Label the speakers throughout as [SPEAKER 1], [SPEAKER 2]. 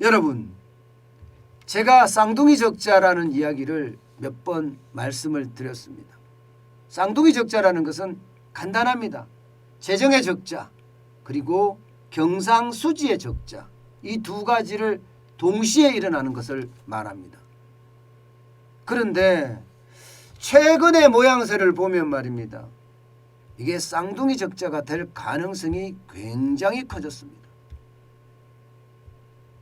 [SPEAKER 1] 여러분, 제가 쌍둥이 적자라는 이야기를 몇 번 말씀을 드렸습니다. 쌍둥이 적자라는 것은 간단합니다. 재정의 적자 그리고 경상수지의 적자, 이 두 가지를 동시에 일어나는 것을 말합니다. 그런데 최근의 모양새를 보면 말입니다. 이게 쌍둥이 적자가 될 가능성이 굉장히 커졌습니다.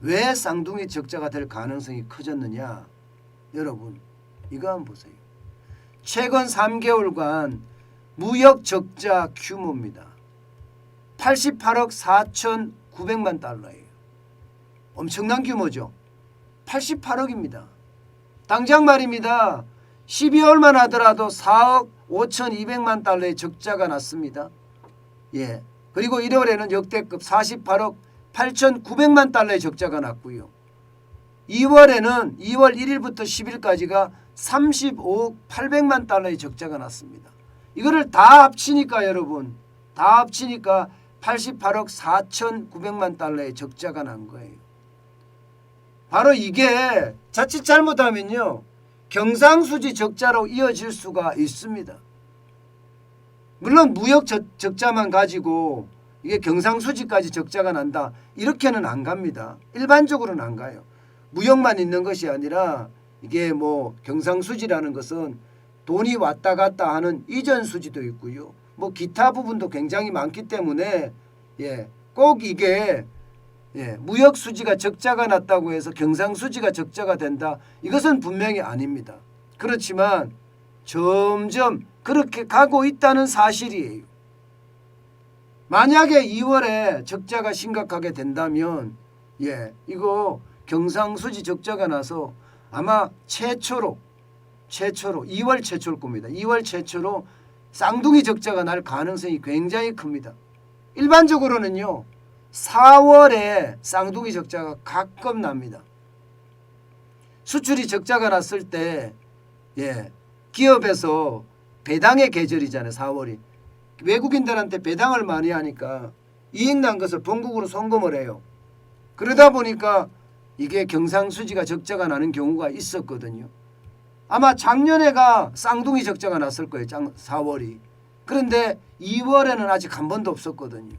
[SPEAKER 1] 왜 쌍둥이 적자가 될 가능성이 커졌느냐? 여러분, 이거 한번 보세요. 최근 3개월간 무역 적자 규모입니다. 88억 4,900만 달러예요. 엄청난 규모죠. 88억입니다. 당장 말입니다. 12월만 하더라도 4억 5,200만 달러의 적자가 났습니다. 예. 그리고 1월에는 역대급 48억 8,900만 달러의 적자가 났고요. 2월에는 2월 1일부터 10일까지가 35억 800만 달러의 적자가 났습니다. 이거를 다 합치니까 여러분, 다 합치니까 88억 4,900만 달러의 적자가 난 거예요. 바로 이게 자칫 잘못하면요, 경상수지 적자로 이어질 수가 있습니다. 물론 무역 적자만 가지고 이게 경상수지까지 적자가 난다, 이렇게는 안 갑니다. 일반적으로는 안 가요. 무역만 있는 것이 아니라 이게 뭐 경상수지라는 것은 돈이 왔다 갔다 하는 이전 수지도 있고요. 뭐 기타 부분도 굉장히 많기 때문에 꼭 이게 무역 수지가 적자가 났다고 해서 경상수지가 적자가 된다, 이것은 분명히 아닙니다. 그렇지만 점점 그렇게 가고 있다는 사실이에요. 만약에 2월에 적자가 심각하게 된다면 이거 경상수지 적자가 나서 아마 최초로 2월 최초일 겁니다. 2월 최초로 쌍둥이 적자가 날 가능성이 굉장히 큽니다. 일반적으로는요, 4월에 쌍둥이 적자가 가끔 납니다. 수출이 적자가 났을 때 기업에서 배당의 계절이잖아요. 4월이. 외국인들한테 배당을 많이 하니까 이익 난 것을 본국으로 송금을 해요. 그러다 보니까 이게 경상수지가 적자가 나는 경우가 있었거든요. 아마 작년에가 쌍둥이 적자가 났을 거예요. 4월이. 그런데 2월에는 아직 한 번도 없었거든요.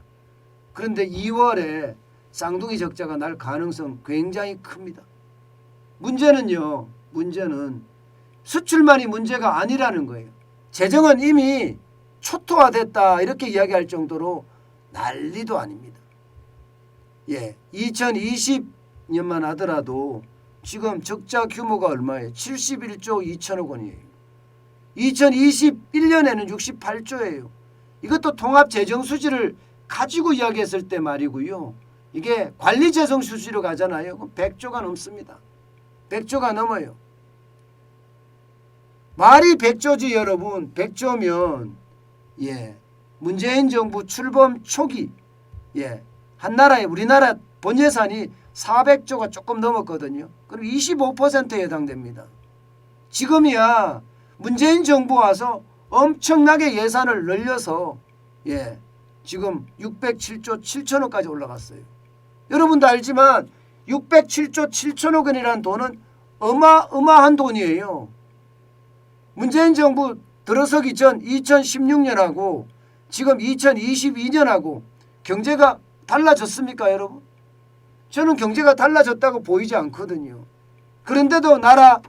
[SPEAKER 1] 그런데 2월에 쌍둥이 적자가 날 가능성 굉장히 큽니다. 문제는 수출만이 문제가 아니라는 거예요. 재정은 이미 초토화됐다, 이렇게 이야기할 정도로 난리도 아닙니다. 2020년만 하더라도 지금 적자 규모가 얼마예요? 71조 2천억 원이에요. 2021년에는 68조예요. 이것도 통합재정수지를 가지고 이야기했을 때 말이고요. 이게 관리재정수지로 가잖아요. 그럼 100조가 넘습니다. 100조가 넘어요. 말이 100조지 여러분. 100조면 문재인 정부 출범 초기 한나라의 우리나라 본예산이 400조가 조금 넘었거든요. 그럼 25%에 해당됩니다. 지금이야 문재인 정부 와서 엄청나게 예산을 늘려서 지금 607조 7천억까지 올라갔어요. 여러분도 알지만 607조 7천억 원이라는 돈은 어마어마한 돈이에요. 문재인 정부 들어서기 전 2016년하고 지금 2022년하고 경제가 달라졌습니까, 여러분? 저는 경제가 달라졌다고 보이지 않거든요. 그런데도 나라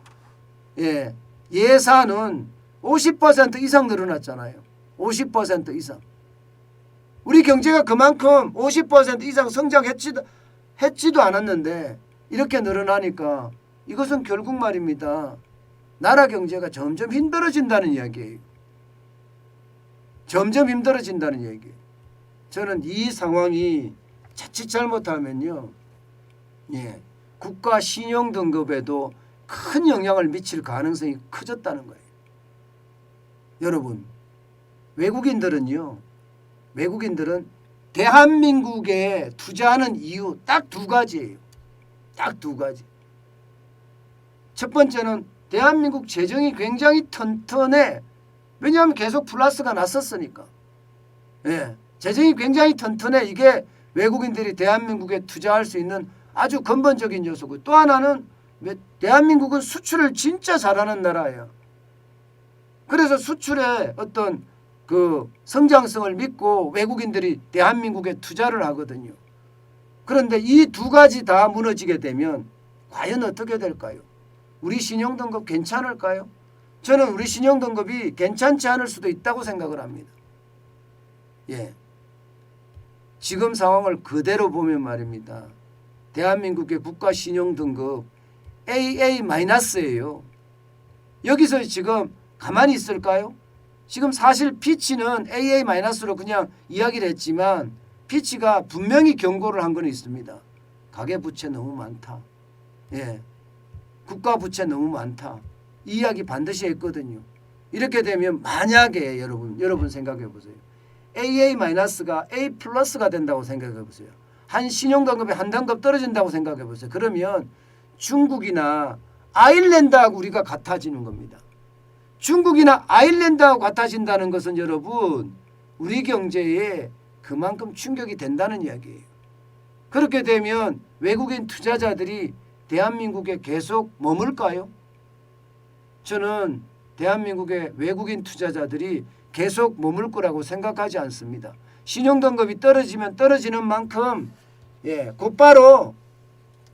[SPEAKER 1] 예산은 50% 이상 늘어났잖아요. 50% 이상. 우리 경제가 그만큼 50% 이상 성장했지도 않았는데 이렇게 늘어나니까 이것은 결국 말입니다. 나라 경제가 점점 힘들어진다는 이야기예요. 점점 힘들어진다는 얘기예요. 저는 이 상황이 자칫 잘못하면요, 국가 신용 등급에도 큰 영향을 미칠 가능성이 커졌다는 거예요. 여러분, 외국인들은 대한민국에 투자하는 이유 딱 두 가지예요. 딱 두 가지. 첫 번째는 대한민국 재정이 굉장히 튼튼해. 왜냐하면 계속 플러스가 났었으니까. 재정이 굉장히 튼튼해. 이게 외국인들이 대한민국에 투자할 수 있는 아주 근본적인 요소고, 또 하나는 대한민국은 수출을 진짜 잘하는 나라예요. 그래서 수출의 어떤 그 성장성을 믿고 외국인들이 대한민국에 투자를 하거든요. 그런데 이 두 가지 다 무너지게 되면 과연 어떻게 될까요? 우리 신용등급 괜찮을까요? 저는 우리 신용등급이 괜찮지 않을 수도 있다고 생각을 합니다. 예. 지금 상황을 그대로 보면 말입니다. 대한민국의 국가 신용등급 AA-예요. 여기서 지금 가만히 있을까요? 지금 사실 피치는 AA-로 그냥 이야기를 했지만 피치가 분명히 경고를 한 건 있습니다. 가계부채 너무 많다. 예. 국가부채 너무 많다. 이 이야기 반드시 했거든요. 이렇게 되면 만약에 여러분 생각해 보세요. AA-가 A+가 된다고 생각해 보세요. 한 신용등급이 한 등급 떨어진다고 생각해 보세요. 그러면 중국이나 아일랜드하고 우리가 같아지는 겁니다. 중국이나 아일랜드하고 같아진다는 것은 여러분 우리 경제에 그만큼 충격이 된다는 이야기예요. 그렇게 되면 외국인 투자자들이 대한민국에 계속 머물까요? 저는 대한민국의 외국인 투자자들이 계속 머물 거라고 생각하지 않습니다. 신용등급이 떨어지면 떨어지는 만큼 곧바로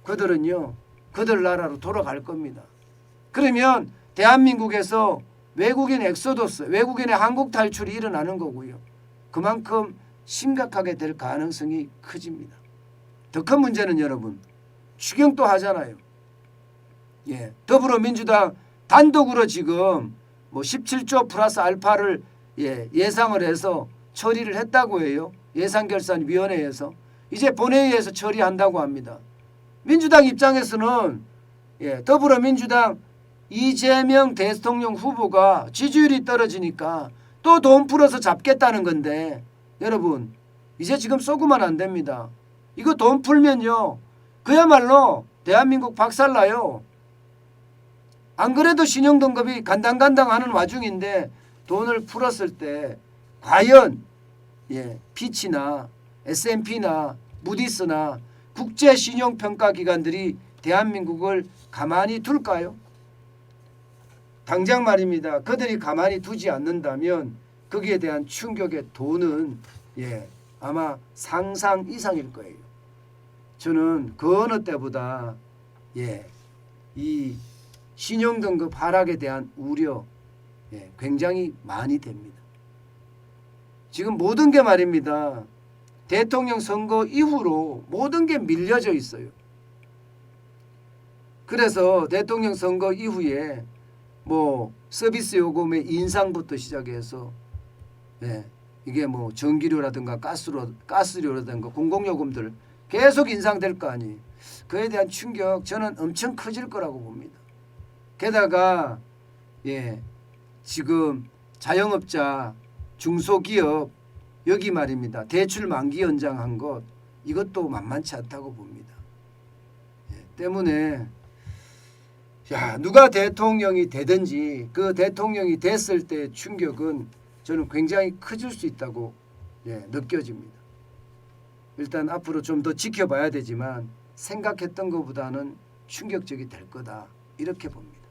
[SPEAKER 1] 그들은요 그들 나라로 돌아갈 겁니다. 그러면 대한민국에서 외국인 엑소더스, 외국인의 한국 탈출이 일어나는 거고요. 그만큼 심각하게 될 가능성이 커집니다. 더 큰 문제는 여러분 추경도 하잖아요. 더불어민주당 단독으로 지금 뭐 17조 플러스 알파를 예상을 해서 처리를 했다고 해요. 예산결산위원회에서. 이제 본회의에서 처리한다고 합니다. 민주당 입장에서는 더불어민주당 이재명 대통령 후보가 지지율이 떨어지니까 또 돈 풀어서 잡겠다는 건데 여러분 이제 지금 쏘고만 안 됩니다. 이거 돈 풀면요 그야말로 대한민국 박살나요. 안 그래도 신용등급이 간당간당하는 와중인데 돈을 풀었을 때 과연 피치나 S&P나 무디스나 국제신용평가기관들이 대한민국을 가만히 둘까요? 당장 말입니다. 그들이 가만히 두지 않는다면 거기에 대한 충격의 도는 아마 상상 이상일 거예요. 저는 그 어느 때보다 이 신용등급 하락에 대한 우려 굉장히 많이 됩니다. 지금 모든 게 말입니다. 대통령 선거 이후로 모든 게 밀려져 있어요. 그래서 대통령 선거 이후에 뭐 서비스 요금의 인상부터 시작해서 이게 뭐 전기료라든가 가스료라든가 공공요금들 계속 인상될 거 아니에요. 그에 대한 충격 저는 엄청 커질 거라고 봅니다. 게다가 지금 자영업자 중소기업 여기 말입니다. 대출 만기 연장한 것 이것도 만만치 않다고 봅니다. 때문에 누가 대통령이 되든지 그 대통령이 됐을 때 충격은 저는 굉장히 커질 수 있다고 느껴집니다. 일단 앞으로 좀 더 지켜봐야 되지만 생각했던 것보다는 충격적이 될 거다 이렇게 봅니다.